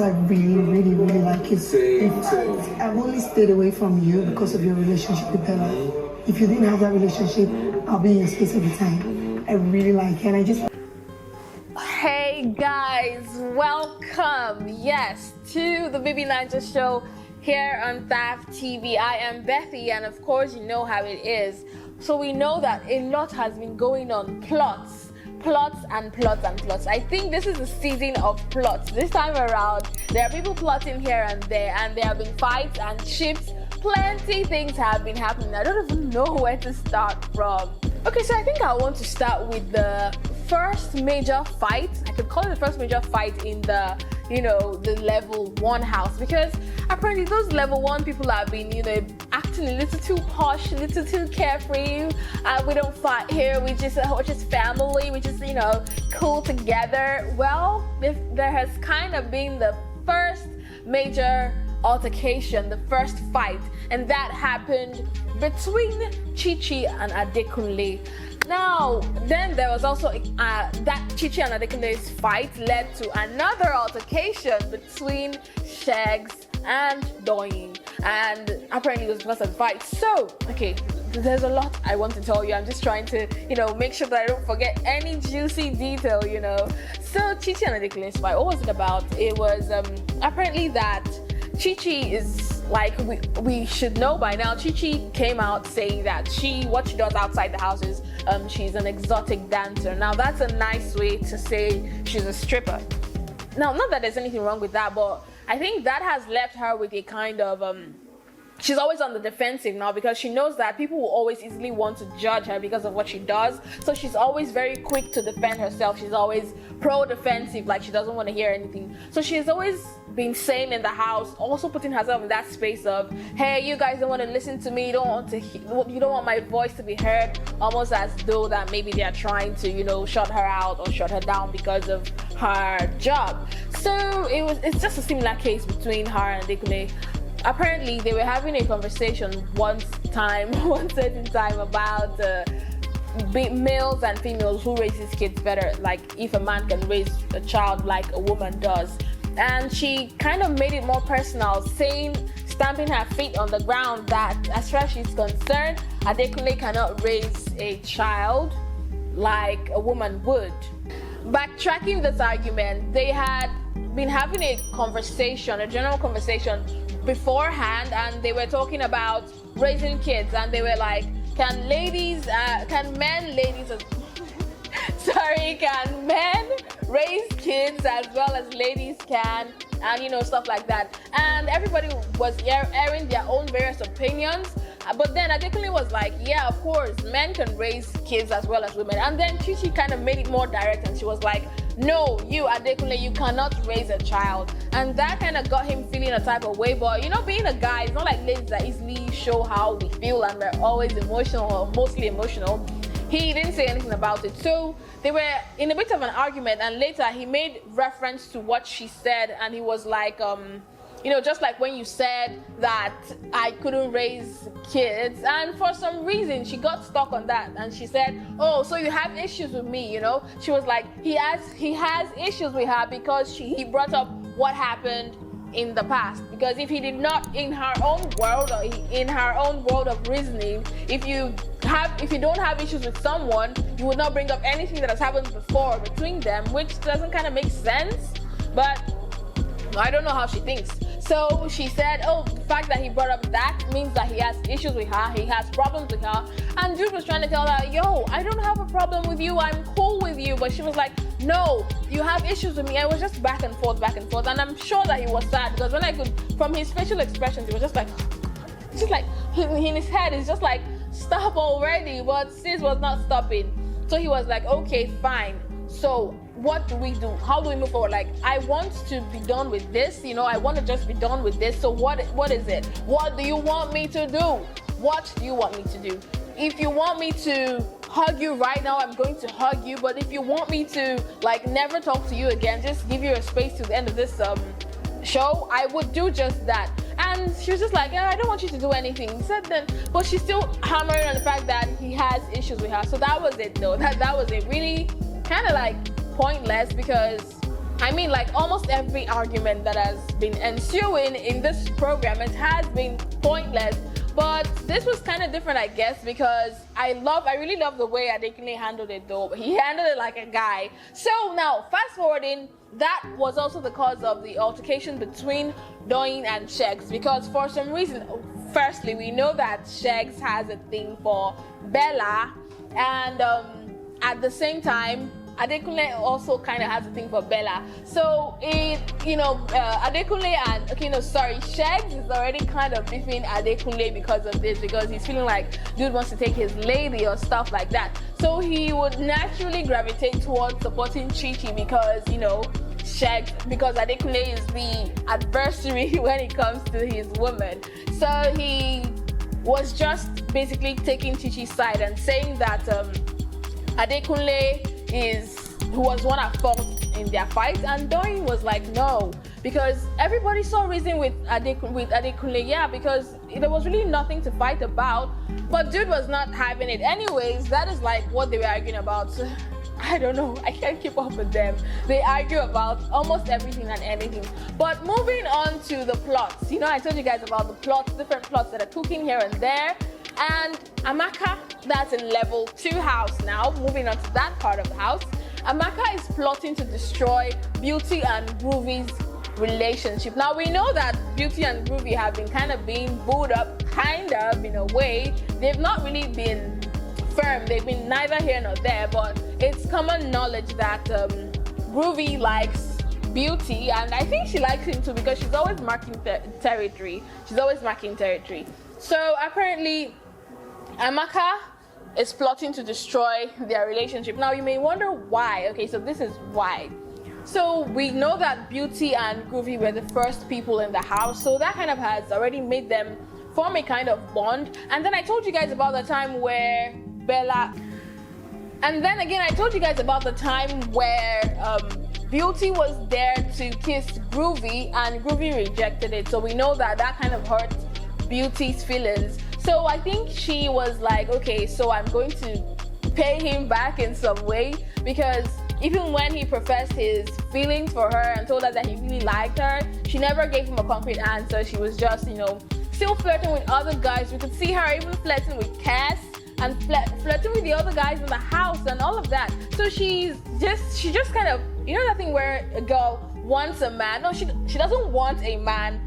I really like it. Same. I've only stayed away from you because of your relationship with Bella. If you didn't have that relationship, I'll be in your space every time. I really like it, and I just... Hey guys, welcome, yes, to the Bbnaija show here on TAF TV. I am Bethy, and of course you know how it is. So we know that a lot has been going on, plots. I think this is the season of plots. This time around, there are people plotting here and there have been fights and chips. Plenty things have been happening. I don't even know where to start from. Okay, so I think I want to start with the first major fight. I could call it the first major fight in the, the level 1 house, because apparently those level 1 people have been, acting a little too posh, a little too carefree. We don't fight here. We're just family. We just, cool together. Well, there has kind of been the first major altercation, the first fight, and that happened between Chichi and Adekunle. Now, then there was also that Chichi and Adekunle's fight led to another altercation between Sheggz and Doyin, and apparently it was because of the fight. So, okay, there's a lot I want to tell you. I'm just trying to, make sure that I don't forget any juicy detail, So, Chichi and Adekunle's fight, what was it about? It was apparently that Chichi is, like we should know by now, Chichi came out saying that what she does outside the house is she's an exotic dancer. Now that's a nice way to say she's a stripper. Now, not that there's anything wrong with that, but I think that has left her with a kind of she's always on the defensive now, because she knows that people will always easily want to judge her because of what she does. So she's always very quick to defend herself. She's always pro-defensive, like she doesn't want to hear anything. So she's always been saying in the house, also putting herself in that space of, hey, you guys don't want to listen to me, you don't want my voice to be heard, almost as though that maybe they are trying to, shut her out or shut her down because of her job. So it's just a similar case between her and Adekunle. Apparently, they were having a conversation one certain time about males and females, who raises kids better, like if a man can raise a child like a woman does. And she kind of made it more personal, stamping her feet on the ground, that as far as she's concerned, Adekunle cannot raise a child like a woman would. Backtracking this argument, they had been having a general conversation beforehand, and they were talking about raising kids, and they were like, can men raise kids as well as ladies can, and stuff like that. And everybody was airing their own various opinions, but then Adekunle was like, yeah, of course, men can raise kids as well as women. And then Chichi kind of made it more direct, and she was like, no, you Adekunle, you cannot raise a child. And that kind of got him feeling a type of way. But being a guy, it's not like ladies that easily show how we feel, and we're always emotional, or mostly emotional. He didn't say anything about it. So they were in a bit of an argument, and later he made reference to what she said, and he was like, just like when you said that I couldn't raise kids, and for some reason she got stuck on that, and she said, oh, so you have issues with me, She was like, he has issues with her because he brought up what happened in the past. Because if he did not, in her own world, or in her own world of reasoning, if you don't have issues with someone, you would not bring up anything that has happened before between them, which doesn't kind of make sense. But I don't know how she thinks. So she said, oh, the fact that he brought up that means that he has issues with her, he has problems with her. And Jude was trying to tell her, yo, I don't have a problem with you, I'm cool with you. But she was like, no, you have issues with me. I was just back and forth. And I'm sure that he was sad, because from his facial expressions, he was just like in his head, it's just like, stop already. But sis was not stopping. So he was like, okay, fine. So what do we do? How do we move forward? Like, I want to be done with this, I want to just be done with this. So what is it? What do you want me to do? What do you want me to do? If you want me to hug you right now, I'm going to hug you. But if you want me to never talk to you again, just give you a space to the end of this show, I would do just that. And she was just like, I don't want you to do anything. He said then, but she's still hammering on the fact that he has issues with her. So that was it though. That was it. Really kind of pointless, because I mean, like almost every argument that has been ensuing in this program, it has been pointless. But this was kind of different, I guess, because I really love the way Adekunle handled it, though. He handled it like a guy. So now, fast forwarding, that was also the cause of the altercation between Doyin and Sheggz, because for some reason, firstly, we know that Sheggz has a thing for Bella, and at the same time, Adekunle also kind of has a thing for Bella. So Adekunle and Sheggz is already kind of beefing Adekunle because of this, because he's feeling like dude wants to take his lady or stuff like that. So he would naturally gravitate towards supporting Chichi because because Adekunle is the adversary when it comes to his woman. So he was just basically taking Chichi's side and saying that Adekunle who was one at fault in their fight, and Doyin was like, no, because everybody saw reason with Adekunle, yeah, because there was really nothing to fight about, but dude was not having it. Anyways, that is like what they were arguing about. I don't know, I can't keep up with them. They argue about almost everything and anything. But moving on to the plots, I told you guys about the plots, different plots that are cooking here and there. And Amaka, that's in level 2 house now, moving on to that part of the house. Amaka is plotting to destroy Beauty and Groovy's relationship. Now we know that Beauty and Groovy have been kind of being booed up, kind of in a way. They've not really been firm, they've been neither here nor there, but it's common knowledge that Groovy likes Beauty, and I think she likes him too because she's always marking territory. So apparently Amaka is plotting to destroy their relationship. Now you may wonder why. Okay, so this is why. So we know that Beauty and Groovy were the first people in the house, so that kind of has already made them form a kind of bond. And then I told you guys about the time where Beauty was there to kiss Groovy and Groovy rejected it. So we know that kind of hurt Beauty's feelings. So I think she was like, okay, so I'm going to pay him back in some way, because even when he professed his feelings for her and told her that he really liked her, she never gave him a concrete answer. She was just, still flirting with other guys. We could see her even flirting with Cass and flirting with the other guys in the house and all of that. So she just kind of, that thing where a girl wants a man. No, she doesn't want a man,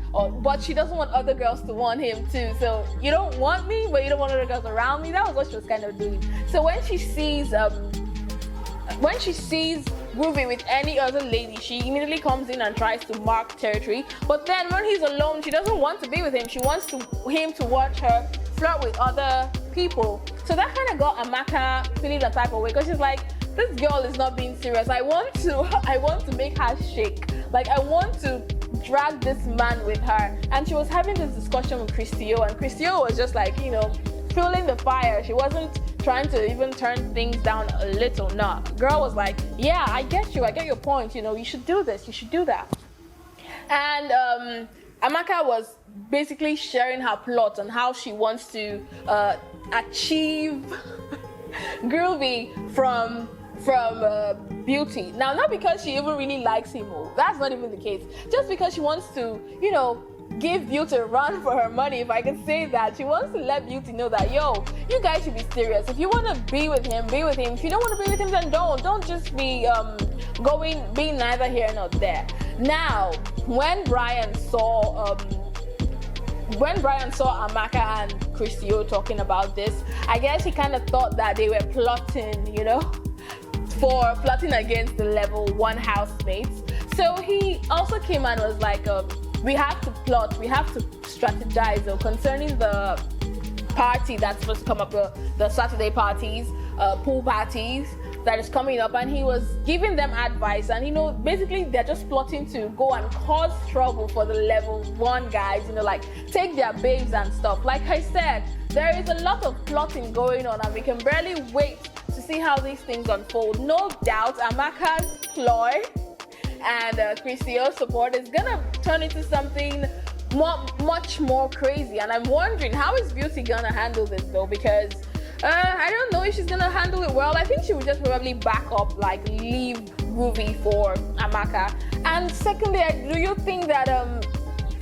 but she doesn't want other girls to want him too. So you don't want me, but you don't want other girls around me. That was what she was kind of doing. So when she sees Groovy with any other lady, she immediately comes in and tries to mark territory. But then when he's alone, she doesn't want to be with him. She wants him to watch her flirt with other people. So that kind of got Amaka feeling the type of way, because she's like, this girl is not being serious. I want to make her shake. Like, I want to drag this man with her. And she was having this discussion with Christio, and Christio was just like, fueling the fire. She wasn't trying to even turn things down a little. No, girl was like, yeah, I get you, I get your point. You should do this, you should do that. And Amaka was basically sharing her plot on how she wants to achieve Groovy from Beauty. Now, not because she even really likes him, that's not even the case. Just because she wants to, give Beauty a run for her money, if I can say that. She wants to let Beauty know that, yo, you guys should be serious. If you want to be with him, be with him. If you don't want to be with him, then don't just be being neither here nor there. Now, when Brian saw Amaka and Christio talking about this, I guess he kind of thought that they were plotting, plotting against the level 1 housemates. So he also came and was like, we have to plot, we have to strategize concerning the party that's supposed to come up, the Saturday parties, pool parties that is coming up, and he was giving them advice, and basically they're just plotting to go and cause trouble for the level 1 guys, like take their babes and stuff. Like I said, there is a lot of plotting going on, and we can barely wait to see how these things unfold. No doubt Amaka's ploy and Christio's support is gonna turn into something much more crazy, and I'm wondering how is Beauty gonna handle this though, because I don't know if she's gonna handle it well. I think she would just probably back up, like leave Groovy for Amaka. And secondly, do you think that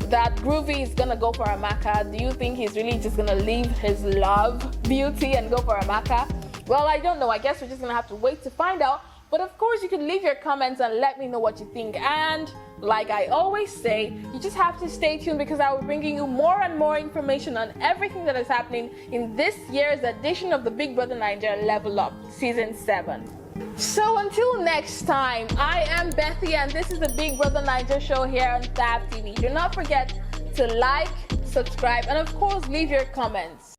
that Groovy is gonna go for Amaka? Do you think he's really just gonna leave his love, beauty, and go for Amaka? Well, I don't know. I guess we're just gonna have to wait to find out. But of course, you can leave your comments and let me know what you think. And like I always say, you just have to stay tuned because I will be bringing you more and more information on everything that is happening in this year's edition of the Big Brother Naija Level Up Season 7. So until next time, I am Bethy and this is the Big Brother Naija show here on TAF TV. Do not forget to like, subscribe, and of course, leave your comments.